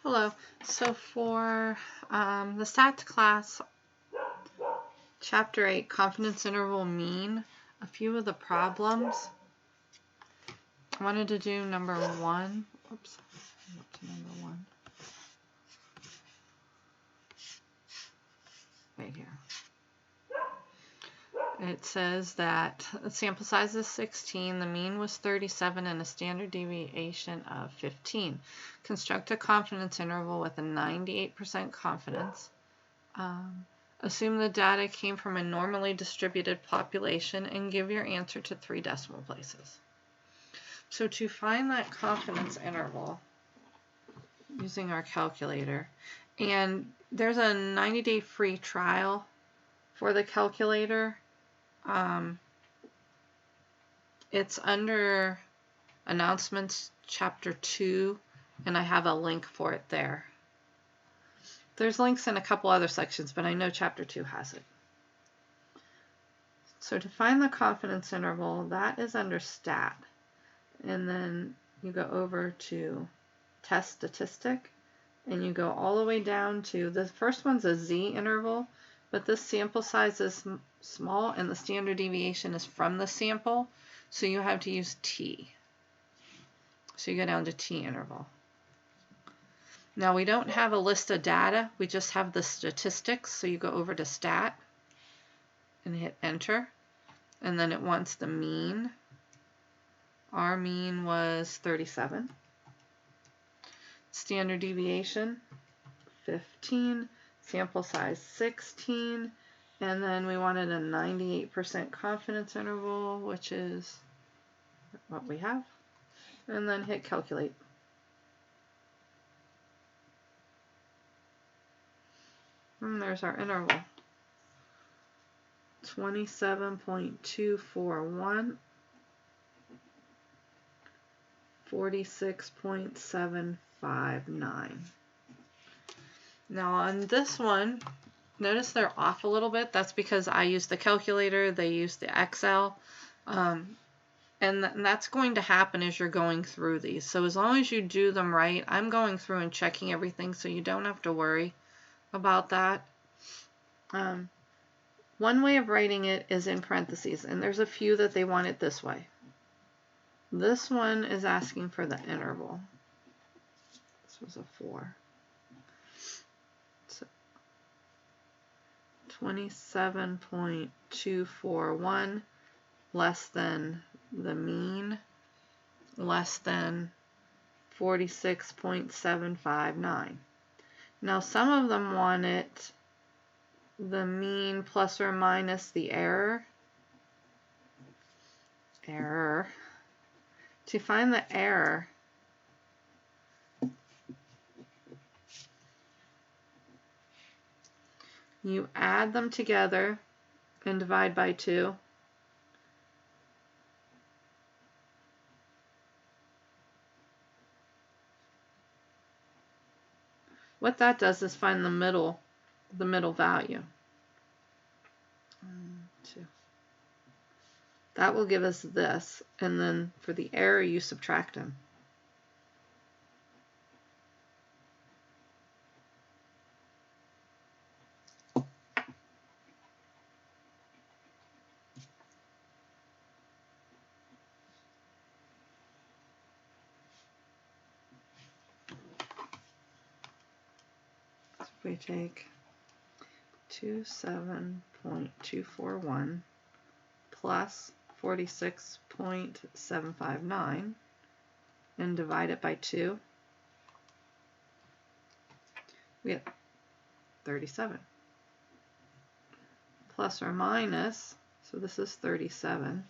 Hello. So for the stats class, Chapter 8, confidence interval mean, a few of the problems, I wanted to do number 1. Oops, up to number 1. Right here. It says that the sample size is 16, the mean was 37, and a standard deviation of 15. Construct a confidence interval with a 98% confidence. Assume the data came from a normally distributed population and give your answer to 3 decimal places. So to find that confidence interval using our calculator, and there's a 90-day free trial for the calculator. It's under announcements chapter 2, and I have a link for it there. There's links in a couple other sections, but I know chapter 2 has it. So to find the confidence interval, that is under stat. And then you go over to test statistic, and you go all the way down to, the first one's a Z interval, but this sample size is small and the standard deviation is from the sample, so you have to use T. So you go down to T interval. Now we don't have a list of data, we just have the statistics, so you go over to stat and hit enter, and then it wants the mean. Our mean was 37. Standard deviation 15, sample size 16, and then we wanted a 98% confidence interval, which is what we have, and then hit calculate. And there's our interval, 27.241, 46.759. Now on this one, notice they're off a little bit. That's because I use the calculator, they use the Excel, and that's going to happen as you're going through these. So as long as you do them right, I'm going through and checking everything, so you don't have to worry about that. One way of writing it is in parentheses, and there's a few that they want it this way. This one is asking for the interval. This was a 4. So 27.241 less than the mean, less than 46.759. Now some of them want it the mean plus or minus the error. To find the error, you add them together and divide by 2. What that does is find the middle value. 2. That will give us this, and then for the error you subtract them. So if we take 27.241 plus 46.759 and divide it by 2, we get 37. Plus or minus, so this is 37.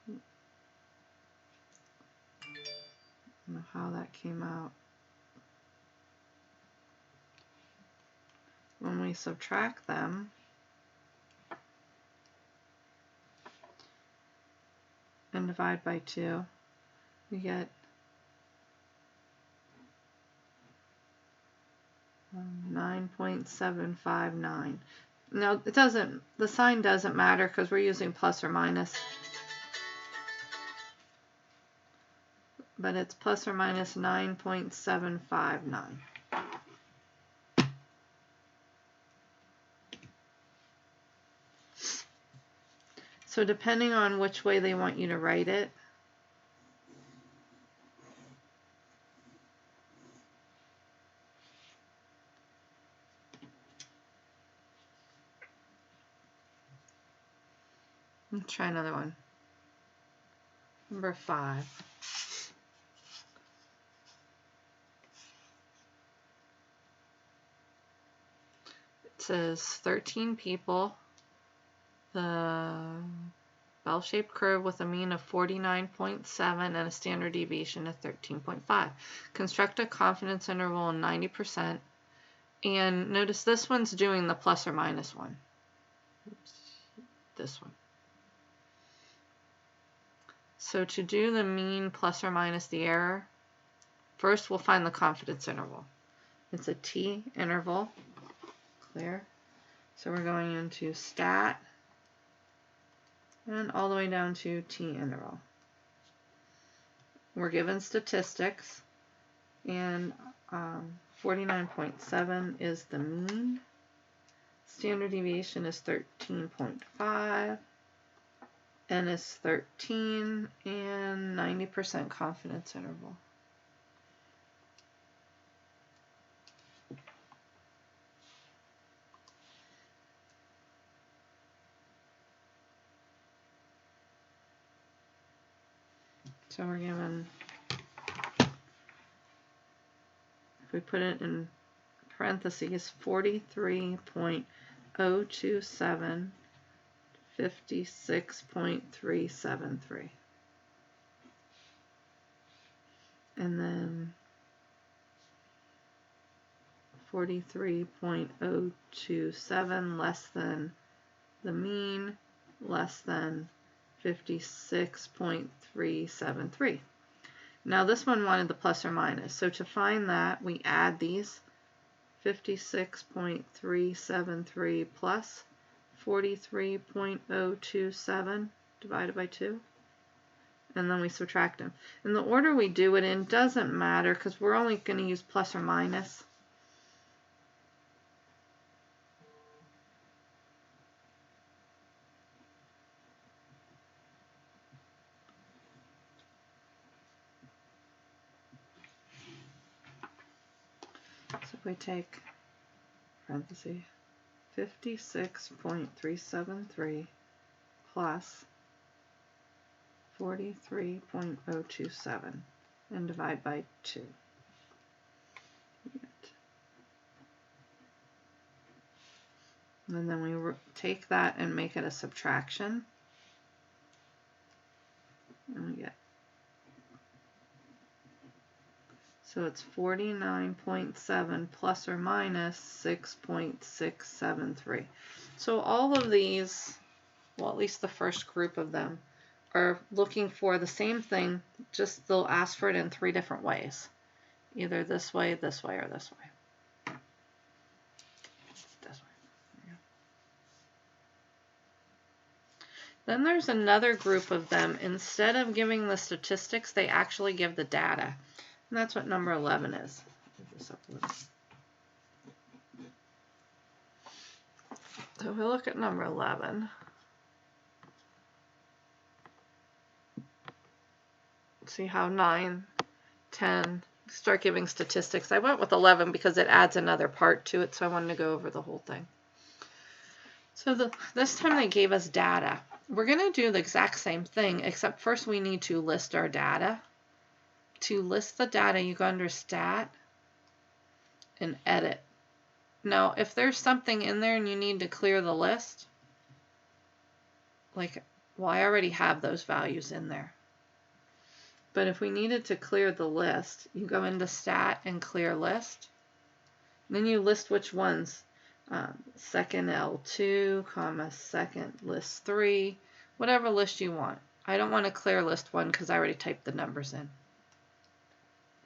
I don't know how that came out. When we subtract them, and divide by 2, we get 9.759. Now it doesn't, the sign doesn't matter because we're using plus or minus. but it's plus or minus 9.759. So depending on which way they want you to write it, let's try another one. Number 5. It says 13 people, the bell-shaped curve with a mean of 49.7 and a standard deviation of 13.5. Construct a confidence interval of 90%. And notice this one's doing the plus or minus one. Oops, this one. So to do the mean plus or minus the error, first we'll find the confidence interval. It's a t interval. Clear. So we're going into stat and all the way down to t interval. We're given statistics, and 49.7 is the mean. Standard deviation is 13.5. N is 13, and 90% confidence interval. So we're given, if we put it in parentheses, 43.027, 56.373. And then 43.027 less than the mean, less than 56.373. Now this one wanted the plus or minus, so to find that we add these 56.373 plus 43.027 divided by 2, and then we subtract them. And the order we do it in doesn't matter because we're only going to use plus or minus. So if we take parentheses 56.373 plus 43.027 and divide by 2. And then we take that and make it a subtraction. And we get, so it's 49.7 plus or minus 6.673. So all of these, well, at least the first group of them, are looking for the same thing, just they'll ask for it in 3 different ways. Either this way, or this way. This way. Then there's another group of them. Instead of giving the statistics, they actually give the data. And that's what number 11 is. Put this up a little. So if we look at number 11, see how 9, 10 start giving statistics. I went with 11 because it adds another part to it, so I wanted to go over the whole thing. So this time they gave us data. We're going to do the exact same thing, except first we need to list our data. To list the data, you go under Stat and Edit. Now, if there's something in there and you need to clear the list, like, well, I already have those values in there. But if we needed to clear the list, you go into Stat and Clear List. Then you list which ones. Second L2, comma, second list 3, whatever list you want. I don't want to clear list 1 because I already typed the numbers in.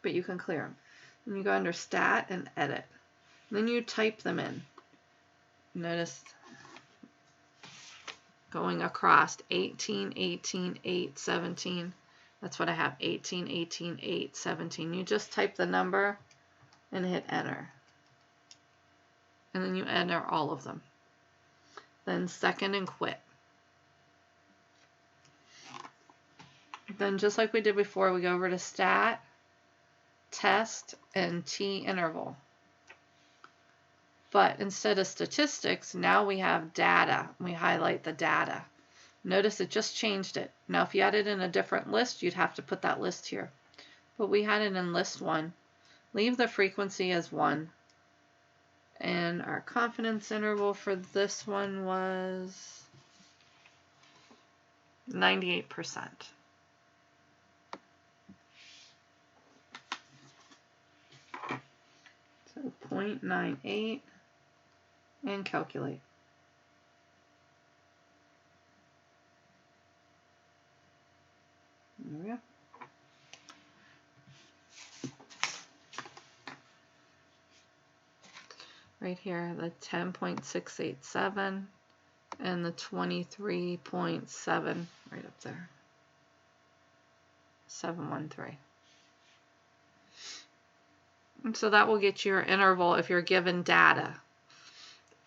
But you can clear them. And you go under Stat and Edit. And then you type them in. Notice going across 18, 18, 8, 17. That's what I have, 18, 18, 8, 17. You just type the number and hit enter. And then you enter all of them. Then second and quit. Then just like we did before, we go over to stat, test, and T interval. But instead of statistics, now we have data. We highlight the data. Notice it just changed it. Now if you had it in a different list, you'd have to put that list here. But we had it in list 1. Leave the frequency as 1. And our confidence interval for this one was 98%. So 0.98 and calculate. There we go. Right here, the 10.687 and the 23.7 right up there. 713. And so that will get you your interval if you're given data.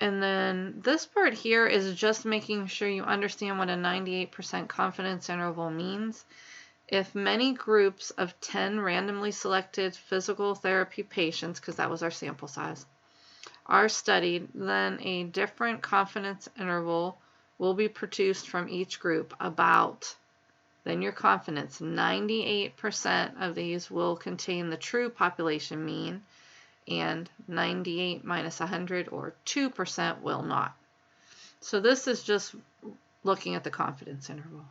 And then this part here is just making sure you understand what a 98% confidence interval means. If many groups of 10 randomly selected physical therapy patients, because that was our sample size, are studied, then a different confidence interval will be produced from each group about, then your confidence, 98% of these will contain the true population mean, and 98 minus 100 or 2% will not. So this is just looking at the confidence interval.